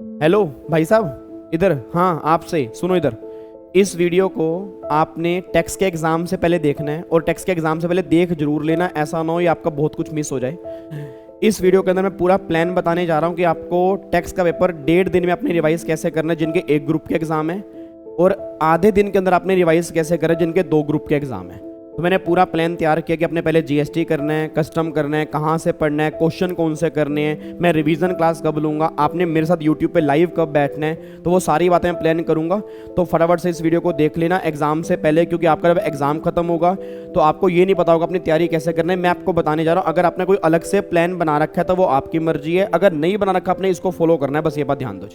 Hello भाई साहब, इधर। हाँ, आपसे सुनो इधर। इस वीडियो को आपने टैक्स के एग्ज़ाम से पहले देखना है और टैक्स के एग्ज़ाम से पहले देख जरूर लेना, ऐसा ना हो ये आपका बहुत कुछ मिस हो जाए। इस वीडियो के अंदर मैं पूरा प्लान बताने जा रहा हूँ कि आपको टैक्स का पेपर 1.5 दिन में अपने रिवाइज कैसे करना है जिनके एक ग्रुप के एग्ज़ाम है, और आधे दिन के अंदर आपने रिवाइज कैसे करना है जिनके 2 ग्रुप के एग्ज़ाम है। तो मैंने पूरा प्लान तैयार किया कि आपने पहले जीएसटी करना है, कस्टम करना है, कहाँ से पढ़ना है, क्वेश्चन कौन से करने हैं, मैं रिवीजन क्लास कब लूँगा, आपने मेरे साथ यूट्यूब पे लाइव कब बैठना है, तो वो सारी बातें मैं प्लान करूँगा। तो फटाफट से इस वीडियो को देख लेना एग्जाम से पहले, क्योंकि आपका जब एग्जाम खत्म होगा तो आपको ये नहीं पता होगा अपनी तैयारी कैसे करना है। मैं आपको बताने जा रहा हूँ। अगर आपने कोई अलग से प्लान बना रखा है तो वो आपकी मर्जी है, अगर नहीं बना रखा आपने इसको फॉलो करना है, बस ये बात ध्यान दो।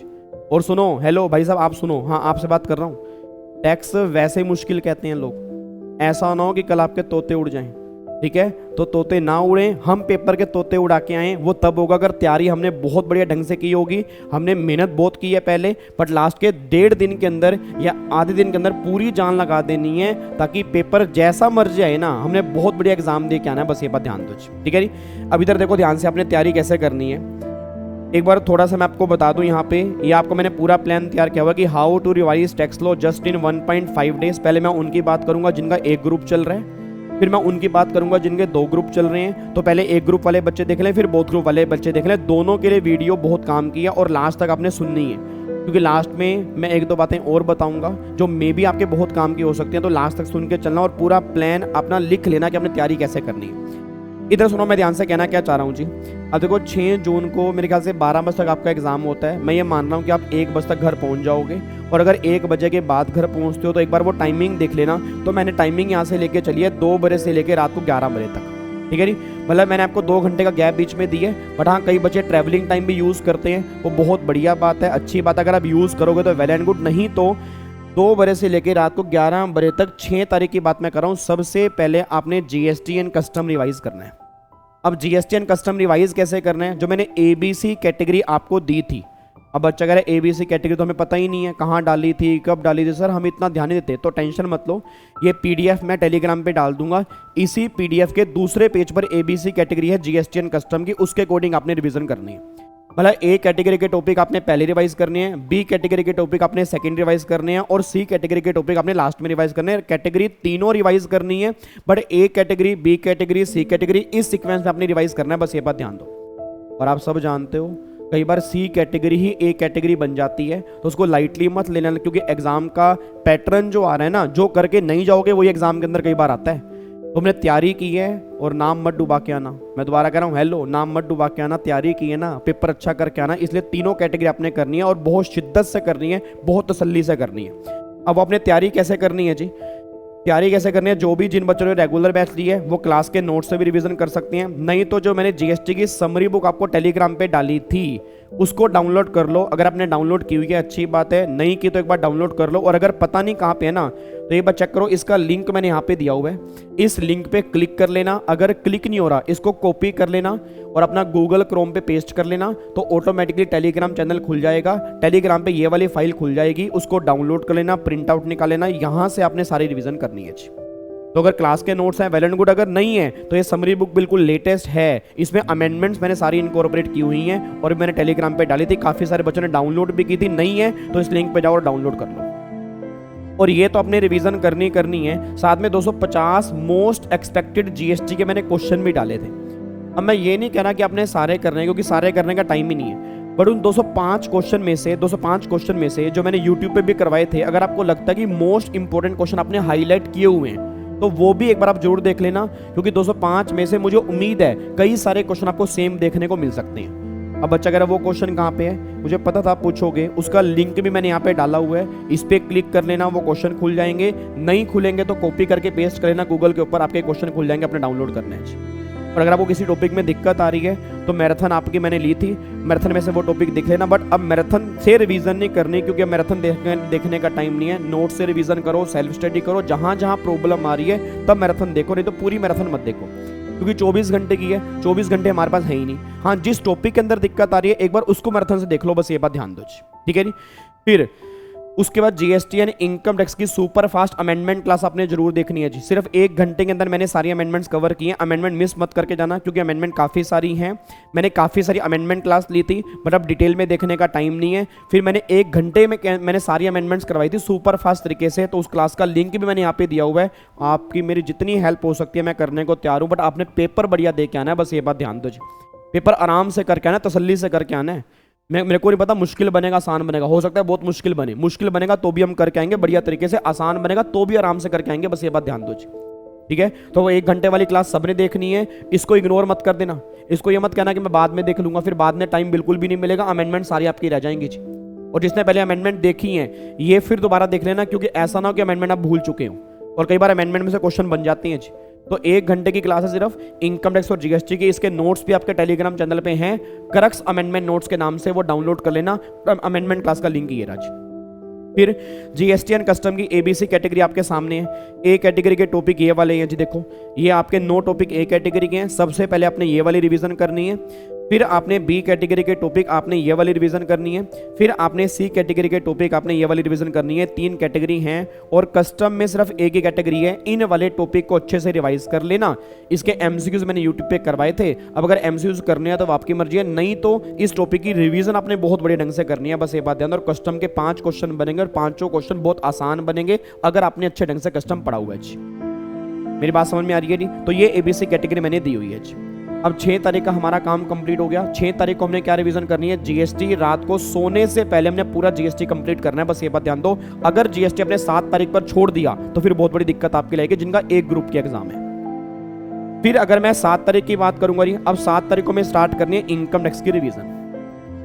और सुनो, हेलो भाई साहब, आप सुनो। हाँ, आपसे बात कर रहा हूँ। टैक्स वैसे मुश्किल कहते हैं लोग, ऐसा ना हो कि कल आपके तोते उड़ जाएं, ठीक है? तो तोते ना उड़े, हम पेपर के तोते उड़ा के आए, वो तब होगा अगर तैयारी हमने बहुत बढ़िया ढंग से की होगी, हमने मेहनत बहुत की है पहले, बट लास्ट के 1.5 दिन के अंदर या आधे दिन के अंदर पूरी जान लगा देनी है, ताकि पेपर जैसा मर्जी आए ना, हमने बहुत बढ़िया एग्जाम दे के आना है, बस ये बात ध्यान दो, ठीक है जी? अब इधर देखो ध्यान से, आपने तैयारी कैसे करनी है एक बार थोड़ा सा मैं आपको बता दूं। यहाँ पे ये आपको मैंने पूरा प्लान तैयार किया हुआ कि how to revise tax law just in 1.5 days. पहले मैं उनकी बात करूंगा जिनका एक ग्रुप चल रहा है, फिर मैं उनकी बात करूंगा जिनके 2 ग्रुप चल रहे हैं। तो पहले एक ग्रुप वाले बच्चे देख लें, फिर बोथ ग्रुप वाले बच्चे देख लें। दोनों के लिए वीडियो बहुत काम की है और लास्ट तक आपने सुननी है, क्योंकि लास्ट में मैं 1-2 बातें और बताऊंगा जो मे भी आपके बहुत काम की हो सकती हैं। तो लास्ट तक सुन के चलना और पूरा प्लान अपना लिख लेना कि आपने तैयारी कैसे करनी है। इधर सुनो, मैं ध्यान से कहना क्या चाह रहा हूँ जी। अब देखो 6 जून को मेरे ख्याल से 12 बजे तक आपका एग्जाम होता है। मैं ये मान रहा हूँ कि आप 1 बजे तक घर पहुँच जाओगे, और अगर 1 बजे के बाद घर पहुँचते हो तो एक बार वो टाइमिंग देख लेना। तो मैंने टाइमिंग यहाँ से लेके चली है 2 बजे से लेकर रात को 11 बजे तक, ठीक है जी? मतलब मैंने आपको 2 घंटे का गैप बीच में दी है, बट हाँ कई बच्चे ट्रैवलिंग टाइम भी यूज़ करते हैं, वो बहुत बढ़िया बात है, अच्छी बात है। अगर आप यूज़ करोगे तो वेल एंड गुड, नहीं तो 2 बजे से लेकर रात को 11 बजे तक 6 तारीख की बात मैं कर रहा हूँ, सबसे पहले आपने जीएसटी एंड कस्टम रिवाइज करना है। अब जीएसटी एंड कस्टम रिवाइज कैसे करना है? जो मैंने एबीसी कैटेगरी आपको दी थी, अब बच्चा कह रहा है एबीसी कैटेगरी तो हमें पता ही नहीं है, कहाँ डाली थी, कब डाली थी। सर हम इतना ध्यान नहीं देते, तो टेंशन मत लो, ये पीडीएफ मैं टेलीग्राम पे डाल दूंगा। इसी पीडीएफ के दूसरे पेज पर एबीसी कैटेगरी है जीएसटी एंड कस्टम की, उसके अकॉर्डिंग आपने रिवीजन करनी है। मतलब ए कैटेगरी के टॉपिक आपने पहले रिवाइज करने हैं, बी कैटेगरी के टॉपिक आपने सेकंड रिवाइज करने हैं, और सी कैटेगरी के टॉपिक आपने लास्ट में रिवाइज करने हैं। कैटेगरी तीनों रिवाइज करनी है, but A category, B category, C category इस सीक्वेंस में आपने रिवाइज करना है, बस ये बात ध्यान दो। और आप सब जानते हो कई बार सी कैटेगरी ही ए कैटेगरी बन जाती है, तो उसको लाइटली मत लेना, क्योंकि एग्जाम का पैटर्न जो आ रहा है ना, जो करके नहीं जाओगे वही एग्जाम के अंदर कई बार आता है। तुमने तैयारी की है और नाम मत डुबा के आना। मैं दोबारा कह रहा हूँ, हेलो, नाम मत डुबा के आना। तैयारी की है ना, पेपर अच्छा करके आना। इसलिए तीनों कैटेगरी आपने करनी है और बहुत शिद्दत से करनी है, बहुत तसल्ली से करनी है। अब आपने तैयारी कैसे करनी है जी? तैयारी कैसे करनी है? जो भी जिन बच्चों ने रेगुलर बैच ली है वो क्लास के नोट से भी रिवीजन कर सकते हैं, नहीं तो जो मैंने जीएसटी की समरी बुक आपको टेलीग्राम पे डाली थी उसको डाउनलोड कर लो। अगर आपने डाउनलोड की हुई है अच्छी बात है, नहीं की तो एक बार डाउनलोड कर लो। और अगर पता नहीं कहाँ पे है ना, तो एक बार चेक करो, इसका लिंक मैंने यहाँ पे दिया हुआ है, इस लिंक पे क्लिक कर लेना। अगर क्लिक नहीं हो रहा, इसको कॉपी कर लेना और अपना गूगल क्रोम पे पेस्ट कर लेना, तो ऑटोमेटिकली टेलीग्राम चैनल खुल जाएगा। टेलीग्राम पे ये वाली फाइल खुल जाएगी, उसको डाउनलोड कर लेना, प्रिंट आउट निकाल लेना, यहाँ से आपने सारी रिवीजन करनी है। तो अगर क्लास के नोट्स हैं वेल एंड गुड, अगर नहीं है तो ये समरी बुक बिल्कुल लेटेस्ट है, इसमें अमेंडमेंट्स मैंने सारी इनकॉर्पोरेट की हुई हैं और मैंने टेलीग्राम पे डाली थी। काफ़ी सारे बच्चों ने डाउनलोड भी की थी, नहीं है तो इस लिंक पे जाओ और डाउनलोड कर लो। और ये तो अपने रिवीजन करनी है। साथ में 250 मोस्ट एक्सपेक्टेड जीएसटी के मैंने क्वेश्चन भी डाले थे। अब मैं ये नहीं कहना कि आपने सारे करने हैं, क्योंकि सारे करने का टाइम ही नहीं है, बट उन 205 क्वेश्चन में से जो मैंने यूट्यूब पे भी करवाए थे, अगर आपको लगता है कि मोस्ट इंपॉर्टेंट क्वेश्चन आपने हाईलाइट किए हुए हैं तो वो भी एक बार आप जरूर देख लेना, क्योंकि 205 में से मुझे उम्मीद है कई सारे क्वेश्चन आपको सेम देखने को मिल सकते हैं। अब बच्चा कह रहा है वो क्वेश्चन कहाँ पे है, मुझे पता था आप पूछोगे, उसका लिंक भी मैंने यहाँ पे डाला हुआ है, इस पे क्लिक कर लेना, वो क्वेश्चन खुल जाएंगे। नहीं खुलेंगे तो कॉपी करके पेस्ट कर लेना गूगल के ऊपर, आपके क्वेश्चन खुल जाएंगे, अपने डाउनलोड करने हैं। और अगर आपको किसी टॉपिक में दिक्कत आ रही है तो मैराथन आपकी मैंने ली थी, मैराथन में से वो टॉपिक दिख लेना। बट अब मैराथन से रिवीजन नहीं करनी, क्योंकि मैराथन देखने का टाइम नहीं है। नोट से रिवीजन करो, सेल्फ स्टडी करो, जहाँ जहाँ प्रॉब्लम आ रही है तब मैराथन देखो, नहीं तो पूरी मैराथन मत देखो, क्योंकि 24 घंटे की है, 24 घंटे हमारे पास है ही नहीं। हाँ, जिस टॉपिक के अंदर दिक्कत आ रही है एक बार उसको मैराथन से देख लो, बस ये बात ध्यान दो, ठीक है जी? फिर उसके बाद जीएसटी एंड इनकम टैक्स की सुपर फास्ट अमेंडमेंट क्लास आपने जरूर देखनी है जी। सिर्फ 1 घंटे के अंदर मैंने सारी अमेंडमेंट्स कवर की हैं। अमेंडमेंट मिस मत करके जाना, क्योंकि अमेंडमेंट काफ़ी सारी हैं। मैंने काफ़ी सारी अमेंडमेंट क्लास ली थी, बट अब डिटेल में देखने का टाइम नहीं है। फिर मैंने 1 घंटे में मैंने सारी अमेंडमेंट्स करवाई थी सुपर फास्ट तरीके से, तो उस क्लास का लिंक भी मैंने यहाँ पे दिया हुआ है। आपकी मेरी जितनी हेल्प हो सकती है मैं करने को तैयार हूँ, बट आपने पेपर बढ़िया दे के आना है, बस ये बात ध्यान दो जी। पेपर आराम से करके आना, तसल्ली से करके आना है। मेरे को नहीं पता मुश्किल बनेगा आसान बनेगा, हो सकता है बहुत मुश्किल बने। मुश्किल बनेगा तो भी हम करके आएंगे बढ़िया तरीके से, आसान बनेगा तो भी आराम से करके आएंगे, बस ये बात ध्यान दो जी। ठीक है, तो वो 1 घंटे वाली क्लास सबने देखनी है, इसको इग्नोर मत कर देना। इसको ये मत कहना कि मैं बाद में देख लूंगा, फिर बाद में टाइम बिल्कुल भी नहीं मिलेगा, अमेंडमेंट सारी आपकी रह जाएंगी जी। और जिसने पहले अमेंडमेंट देखी है ये फिर दोबारा देख लेना, क्योंकि ऐसा ना हो कि अमेंडमेंट आप भूल चुके हो, और कई बार अमेंडमेंट में से क्वेश्चन बन जाती हैं जी। तो 1 घंटे की क्लास है सिर्फ इनकम टैक्स और जीएसटी की। इसके नोट्स भी आपके टेलीग्राम चैनल पे हैं, क्रक्स अमेंडमेंट नोट्स के नाम से, वो डाउनलोड कर लेना। अमेंडमेंट क्लास का लिंक ये राज। फिर जीएसटी एंड कस्टम की एबीसी कैटेगरी आपके सामने है। ए कैटेगरी के टॉपिक ये वाले हैं जी, देखो ये आपके 9 टॉपिक ए कैटेगरी के हैं। सबसे पहले आपने ये वाली रिवीजन करनी है, फिर आपने बी कैटेगरी के टॉपिक आपने ये वाली रिवीजन करनी है, फिर आपने सी कैटेगरी के टॉपिक आपने ये वाली रिवीजन करनी है। 3 कैटेगरी हैं और कस्टम में सिर्फ एक ही कैटेगरी है। इन वाले टॉपिक को अच्छे से रिवाइज कर लेना। इसके एमसीक्यूज मैंने यूट्यूब पे करवाए थे, अब अगर एमसीक्यूज करने हैं तो आपकी मर्जी है, नहीं तो इस टॉपिक की रिवीजन आपने बहुत बड़े ढंग से करनी है, बस ये बात ध्यान। और कस्टम के 5 क्वेश्चन बनेंगे और 5 क्वेश्चन बहुत आसान बनेंगे अगर आपने अच्छे ढंग से कस्टम पढ़ा हुआ है जी। मेरी बात समझ में आ रही है जी? तो ये एबीसी कैटेगरी मैंने दी हुई है जी। अब 6 तारीख का हमारा काम कंप्लीट हो गया। 6 तारीख को हमने क्या रिवीजन करनी है? जीएसटी। रात को सोने से पहले हमने पूरा जीएसटी कंप्लीट करना है, बस ये बात ध्यान दो। अगर जीएसटी अपने 7 तारीख पर छोड़ दिया तो फिर बहुत बड़ी दिक्कत आपके लिए, जिनका एक ग्रुप की एग्जाम है। फिर अगर मैं 7 तारीख की बात करूंगा, अब 7 तारीख को मैं स्टार्ट करनी है इनकम टैक्स की रिवीजन।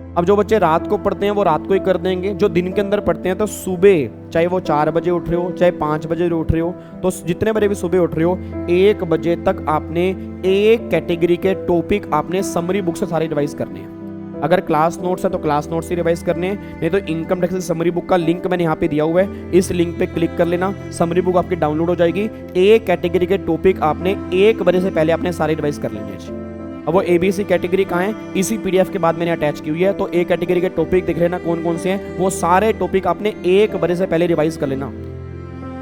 अब जो बच्चे रात को पढ़ते हैं वो रात को ही कर देंगे, जो दिन के अंदर पढ़ते हैं तो सुबह, चाहे वो 4 बजे उठ रहे हो चाहे 5 बजे उठ रहे हो, तो जितने बजे भी सुबह उठ रहे हो 1 बजे तक आपने एक कैटेगरी के टॉपिक आपने समरी बुक से सारे रिवाइज करने हैं। अगर क्लास नोट्स है तो क्लास नोट्स ही रिवाइज करने हैं, नहीं तो इनकम टैक्स समरी बुक का लिंक मैंने यहाँ पे दिया हुआ है, इस लिंक पे क्लिक कर लेना, समरी बुक आपकी डाउनलोड हो जाएगी। एक कैटेगरी के टॉपिक आपने 1 बजे से पहले आपने सारे रिवाइज कर लेने हैं। अब वो एबीसी कैटेगरी कहाँ है? इसी पीडीएफ के बाद मैंने अटैच की हुई है, तो ए कैटेगरी के टॉपिक दिख लेना कौन कौन से हैं, वो सारे टॉपिक आपने 1 बजे से पहले रिवाइज कर लेना।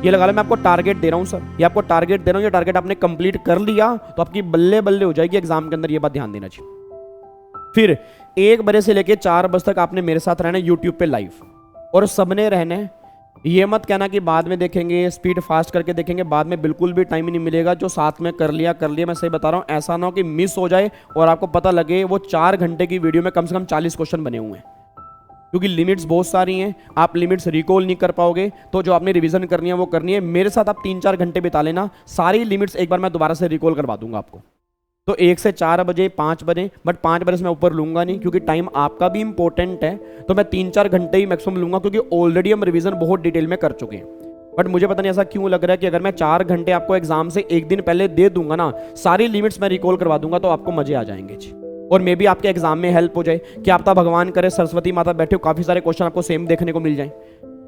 ये लगा लो मैं आपको टारगेट दे रहा हूँ सर, ये आपको टारगेट दे रहा हूँ, ये टारगेट आपने कंप्लीट कर लिया तो आपकी बल्ले बल्ले हो जाएगी एग्जाम के अंदर, ये बात ध्यान देना चाहिए। फिर 1 बजे से लेके 4 बजे तक आपने मेरे साथ रहना है यूट्यूब पे लाइव, और सबने रहना है। ये मत कहना कि बाद में देखेंगे, स्पीड फास्ट करके देखेंगे, बाद में बिल्कुल भी टाइम ही नहीं मिलेगा। जो साथ में कर लिया। मैं सही बता रहा हूँ, ऐसा ना हो कि मिस हो जाए और आपको पता लगे वो 4 घंटे की वीडियो में कम से कम 40 क्वेश्चन बने हुए हैं, क्योंकि लिमिट्स बहुत सारी हैं, आप लिमिट्स रिकॉल नहीं कर पाओगे। तो जो आपने रिवीजन करनी है वो करनी है। मेरे साथ आप 3-4 घंटे बिता लेना, सारी लिमिट्स एक बार मैं दोबारा से रिकॉल करवा दूंगा आपको। तो 1 से 4 बजे 5 बजे, बट 5 बजे से मैं ऊपर लूंगा नहीं, क्योंकि टाइम आपका भी इंपॉर्टेंट है। तो मैं 3-4 घंटे ही मैक्सिमम लूंगा, क्योंकि ऑलरेडी हम रिवीजन बहुत डिटेल में कर चुके हैं। बट मुझे पता नहीं ऐसा क्यों लग रहा है कि अगर मैं 4 घंटे आपको एग्जाम से 1 दिन पहले दे दूंगा ना, सारी लिमिट्स मैं रिकॉल करवा दूंगा, तो आपको मजे आ जाएंगे जी। और मे भी आपके एग्जाम में हेल्प हो जाए। क्या पता भगवान करे सरस्वती माता बैठे हो, काफी सारे क्वेश्चन आपको सेम देखने को मिल जाए,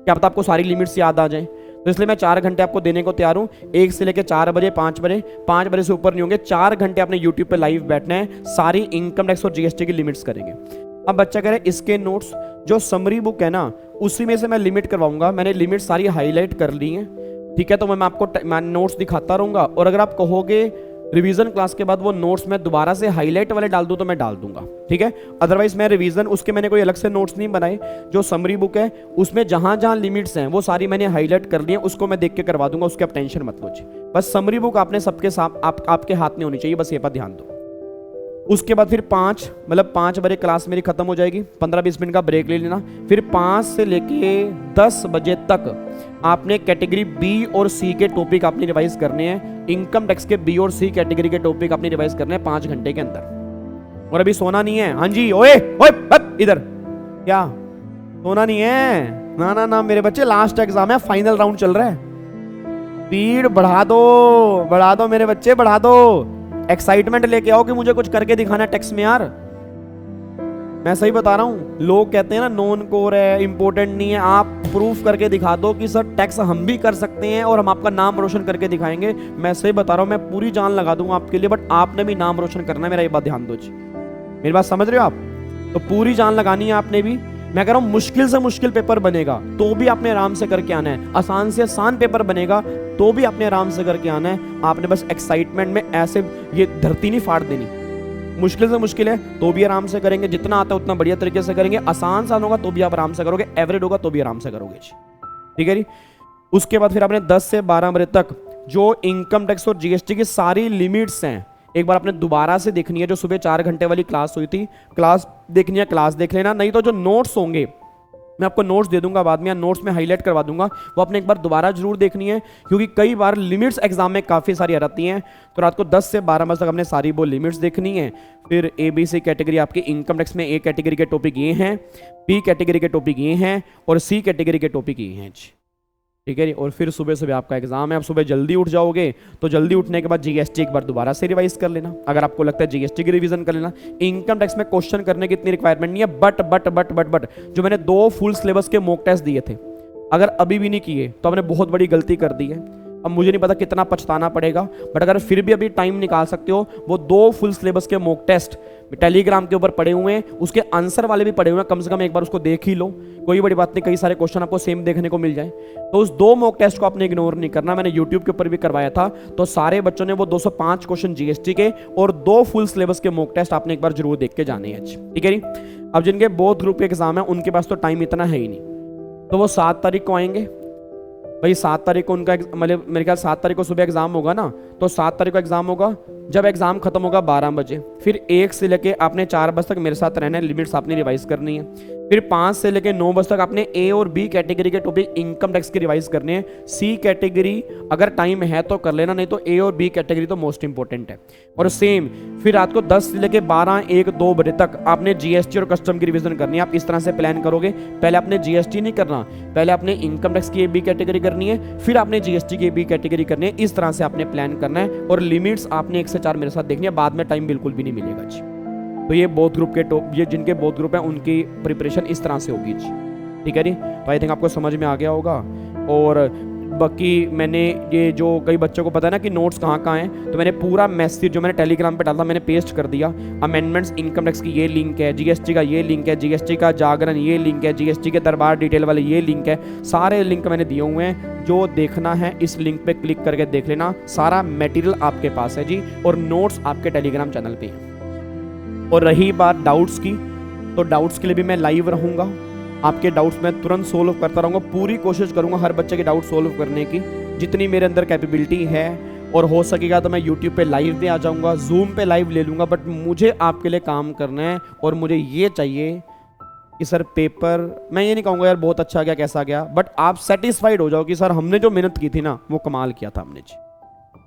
क्या पता आपको सारी लिमिट्स याद आ जाए। तो इसलिए मैं 4 घंटे आपको देने को तैयार हूँ, 1 से लेकर 4 बजे 5 बजे, 5 बजे से ऊपर नहीं होंगे। 4 घंटे आपने यूट्यूब पे लाइव बैठना है, सारी इनकम टैक्स और जीएसटी की लिमिट्स करेंगे। अब बच्चा कह रहे इसके नोट्स, जो समरी बुक है ना उसी में से मैं लिमिट करवाऊंगा। मैंने लिमिट सारी हाईलाइट कर ली है, ठीक है। तो मैं आपको नोट्स दिखाता रहूंगा, और अगर आप कहोगे रिवीजन क्लास के बाद वो नोट्स मैं दोबारा से हाईलाइट वाले डाल दूं तो मैं डाल दूंगा, ठीक है। अदरवाइज मैं रिवीजन उसके मैंने कोई अलग से नोट्स नहीं बनाए। जो समरी बुक है उसमें जहां जहां लिमिट्स हैं वो सारी मैंने हाईलाइट कर ली है, उसको मैं देख के करवा दूंगा, उसके आप टेंशन मत लो जी। बस समरी बुक आपने सबके साथ आपके हाथ में होनी चाहिए, बस ये बात ध्यान दो। उसके बाद फिर 5 बजे क्लास मेरी खत्म हो जाएगी, 15-20 मिनट का ब्रेक ले लेना। फिर 5 से लेके 10 बजे तक आपने कैटेगरी बी और सी के टॉपिक आपने रिवाइज करने हैं। इनकम टैक्स के बी और सी कैटेगरी के टॉपिक आपने रिवाइज करने हैं 5 घंटे के अंदर। और अभी सोना नहीं है। हाँ जी, ओए ओए इधर, क्या सोना नहीं है? ना ना ना मेरे बच्चे, लास्ट एग्जाम है, फाइनल राउंड चल रहा है। स्पीड बढ़ा दो मेरे बच्चे, बढ़ा दो। एक्साइटमेंट लेके आओ कि मुझे कुछ करके दिखाना है टैक्स में यार। मैं सही बता रहा हूं, लोग कहते हैं ना नॉन कोर है, इंपॉर्टेंट नहीं है। आप प्रूफ करके दिखा दो कि सर टैक्स हम भी कर सकते हैं और हम आपका नाम रोशन करके दिखाएंगे। मैं सही बता रहा हूं, मैं पूरी जान लगा दूंगा आपके लिए, बट आपने भी नाम रोशन करना है, मेरा ये बात ध्यान दो जी। मेरी बात समझ रहे हो आप? तो पूरी जान लगानी है आपने भी। मैं कह रहा हूं मुश्किल से मुश्किल पेपर बनेगा तो भी आपने आराम से करके आना है, आसान से आसान पेपर बनेगा तो भी आपने आराम से करके आना है। आपने बस एक्साइटमेंट में ऐसे ये धरती नहीं फाड़ देनी। मुश्किल से मुश्किल है तो भी आराम से करेंगे, जितना आता है उतना बढ़िया तरीके से करेंगे। आसान होगा तो भी आप आराम से करोगे, एवरेज होगा तो भी आराम से करोगे जी, ठीक है जी। उसके बाद फिर आपने 10 से 12 बजे तक जो इनकम टैक्स और जीएसटी की सारी लिमिट्स हैं एक बार आपने दोबारा से देखनी है। जो सुबह 4 घंटे वाली क्लास हुई थी, क्लास देखनी है, क्लास देख लेना। नहीं तो जो नोट्स होंगे मैं आपको नोट्स दे दूंगा बाद में, या नोट्स में हाईलाइट करवा दूंगा, वो आपने एक बार दोबारा जरूर देखनी है, क्योंकि कई बार लिमिट्स एग्जाम में काफ़ी सारी आ जाती हैं। तो रात को 10 से 12 बजे तक आपने सारी वो लिमिट्स देखनी है। फिर ABC कैटेगरी आपकी इनकम टैक्स में A कैटेगरी के टॉपिक ये हैं, B कैटेगरी के टॉपिक ये हैं और C कैटेगरी के टॉपिक ये हैं, ठीक है जी। और फिर सुबह सुबह आपका एग्जाम है, आप सुबह जल्दी उठ जाओगे तो जल्दी उठने के बाद जीएसटी एक बार दोबारा से रिवाइज कर लेना। अगर आपको लगता है जीएसटी की रिवीजन कर लेना। इनकम टैक्स में क्वेश्चन करने की इतनी रिक्वायरमेंट नहीं है, बट जो मैंने 2 फुल सिलेबस के मॉक टेस्ट दिए थे, अगर अभी भी नहीं किए तो आपने बहुत बड़ी गलती कर दी है। अब मुझे नहीं पता कितना पछताना पड़ेगा, बट अगर फिर भी अभी टाइम निकाल सकते हो, वो 2 फुल सिलेबस के मॉक टेस्ट टेलीग्राम के ऊपर पड़े हुए हैं, उसके आंसर वाले भी पड़े हुए हैं, कम से कम एक बार उसको देख ही लो, कोई बड़ी बात नहीं, कई सारे क्वेश्चन आपको सेम देखने को मिल जाए। तो उस 2 मॉक टेस्ट को आपने इग्नोर नहीं करना। मैंने यूट्यूब के ऊपर भी करवाया था, तो सारे बच्चों ने वो 205 क्वेश्चन जीएसटी के और 2 फुल सिलेबस के मॉक टेस्ट आपने एक बार जरूर देख के जाने हैं, ठीक है जी। अब जिनके बोथ ग्रुप के एग्जाम है उनके पास तो टाइम इतना है ही नहीं, तो वो 7 तारीख को आएंगे भाई। 7 तारीख को उनका मतलब मेरे ख्याल 7 तारीख को सुबह एग्जाम होगा ना, तो 7 तारीख को एग्जाम होगा। जब एग्जाम खत्म होगा 12 बजे, फिर 1 से लेके आपने 4 बजे तक मेरे साथ रहना है, लिमिट्स आपने रिवाइज करनी है। फिर 5 से लेके 9 बजे तक आपने A और B कैटेगरी के टॉपिक इनकम टैक्स की रिवाइज करने हैं। C कैटेगरी अगर टाइम है तो कर लेना, नहीं तो A और B कैटेगरी तो मोस्ट इंपॉर्टेंट है। और सेम फिर रात को 10 से लेके 12, 1, 2 बजे तक आपने जीएसटी और कस्टम की रिवीजन करनी है। आप इस तरह से प्लान करोगे, पहले आपने जीएसटी नहीं करना, पहले आपने इनकम टैक्स की B कैटेगरी करनी है, फिर आपने जीएसटी की B कैटेगरी करनी है। इस तरह से आपने प्लान करना है और लिमिट्स आपने 1 से 4 मेरे साथ देखनी है, बाद में टाइम बिल्कुल भी नहीं मिलेगा जी। तो ये बोथ ग्रुप के ये जिनके बोथ ग्रुप है उनकी प्रिपरेशन इस तरह से होगी जी, ठीक है जी। तो आई थिंक आपको समझ में आ गया होगा। और बाकी मैंने ये जो कई बच्चों को पता है ना कि नोट्स कहाँ कहाँ हैं, तो मैंने पूरा मैसेज जो मैंने टेलीग्राम पे डाला मैंने पेस्ट कर दिया। अमेंडमेंट्स इनकम टैक्स की ये लिंक है, जीएसटी का ये लिंक है, जीएसटी का जागरण ये लिंक है, जीएसटी के दरबार डिटेल वाले ये लिंक है, सारे लिंक मैंने दिए हुए हैं। जो देखना है इस लिंक पे क्लिक करके देख लेना, सारा मटेरियल आपके पास है जी, और नोट्स आपके टेलीग्राम चैनल पे है। और रही बात डाउट्स की, तो डाउट्स के लिए भी मैं लाइव रहूँगा, आपके डाउट्स मैं तुरंत सोल्व करता रहूँगा, पूरी कोशिश करूँगा हर बच्चे के डाउट सोल्व करने की, जितनी मेरे अंदर कैपेबिलिटी है। और हो सकेगा तो मैं यूट्यूब पे लाइव भी आ जाऊँगा, जूम पे लाइव ले लूँगा, बट मुझे आपके लिए काम करना है। और मुझे ये चाहिए कि सर पेपर, मैं ये नहीं कहूँगा यार बहुत अच्छा गया कैसा गया, बट आप सेटिस्फाइड हो जाओ कि सर हमने जो मेहनत की थी ना वो कमाल किया था हमने जी,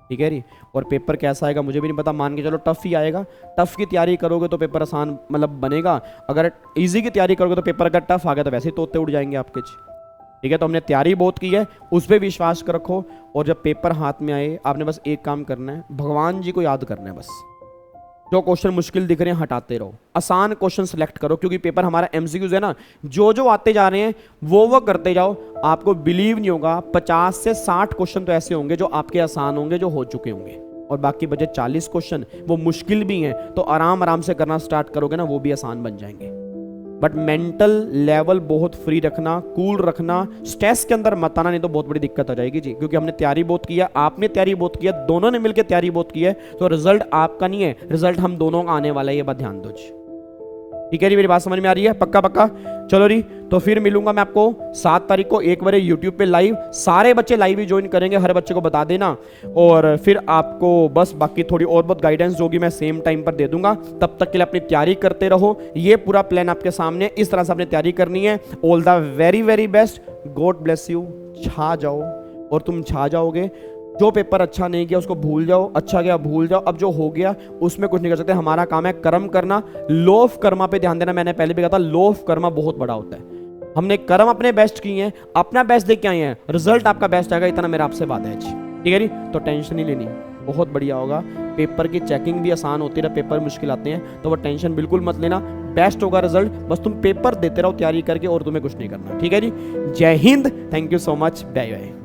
ठीक है जी। और पेपर कैसा आएगा मुझे भी नहीं पता, मान के चलो टफ ही आएगा। टफ की तैयारी करोगे तो पेपर आसान मतलब बनेगा, अगर इजी की तैयारी करोगे तो पेपर अगर टफ आ गया तो वैसे ही तोते उड़ जाएंगे आपके जी, ठीक है। तो हमने तैयारी बहुत की है, उस पर विश्वास रखो। और जब पेपर हाथ में आए आपने बस एक काम करना है, भगवान जी को याद करना है बस। जो क्वेश्चन मुश्किल दिख रहे हैं हटाते रहो, आसान क्वेश्चन सेलेक्ट करो, क्योंकि पेपर हमारा एमसीक्यूज है ना, जो आते जा रहे हैं वो करते जाओ। आपको बिलीव नहीं होगा 50 से 60 क्वेश्चन तो ऐसे होंगे जो आपके आसान होंगे, जो हो चुके होंगे, और बाकी बचे 40 क्वेश्चन वो मुश्किल भी हैं, तो आराम से करना स्टार्ट करोगे ना वो भी आसान बन जाएंगे। बट मेंटल लेवल बहुत फ्री रखना, कूल रखना, स्ट्रेस के अंदर मत आना, नहीं तो बहुत बड़ी दिक्कत आ जाएगी जी। क्योंकि हमने तैयारी बहुत की है, आपने तैयारी बहुत की है, दोनों ने मिलकर तैयारी बहुत की है, तो रिजल्ट आपका नहीं है, रिजल्ट हम दोनों का आने वाला है, ये बात ध्यान दो जी, ठीक है जी। मेरी बात समझ में आ रही है? पक्का चलो जी। तो फिर मिलूंगा मैं आपको 7 तारीख को 1 बजे यूट्यूब पे लाइव, सारे बच्चे लाइव ही ज्वाइन करेंगे, हर बच्चे को बता देना। और फिर आपको बस बाकी थोड़ी और बहुत गाइडेंस जो होगी मैं सेम टाइम पर दे दूंगा। तब तक के लिए अपनी तैयारी करते रहो, ये पूरा प्लान आपके सामने, इस तरह से आपने तैयारी करनी है। All the very best, God bless you. छा जाओ, और तुम छा जाओगे। जो पेपर अच्छा नहीं किया उसको भूल जाओ, अच्छा गया भूल जाओ, अब जो हो गया उसमें कुछ नहीं कर सकते। हमारा काम है कर्म करना, लॉ ऑफ कर्मा पे ध्यान देना। मैंने पहले भी कहा था लॉ ऑफ कर्मा बहुत बड़ा होता है। हमने कर्म अपने बेस्ट किए हैं, अपना बेस्ट देख के आए हैं, रिजल्ट आपका बेस्ट आएगा, इतना मेरा आपसे वादा है जी, ठीक है जी। तो टेंशन नहीं लेनी, बहुत बढ़िया होगा। पेपर की चेकिंग भी आसान होती है, पेपर मुश्किल आते हैं तो वो टेंशन बिल्कुल मत लेना, बेस्ट होगा रिजल्ट। बस तुम पेपर देते रहो तैयारी करके, और तुम्हें कुछ नहीं करना, ठीक है जी। जय हिंद, thank you so much, bye bye.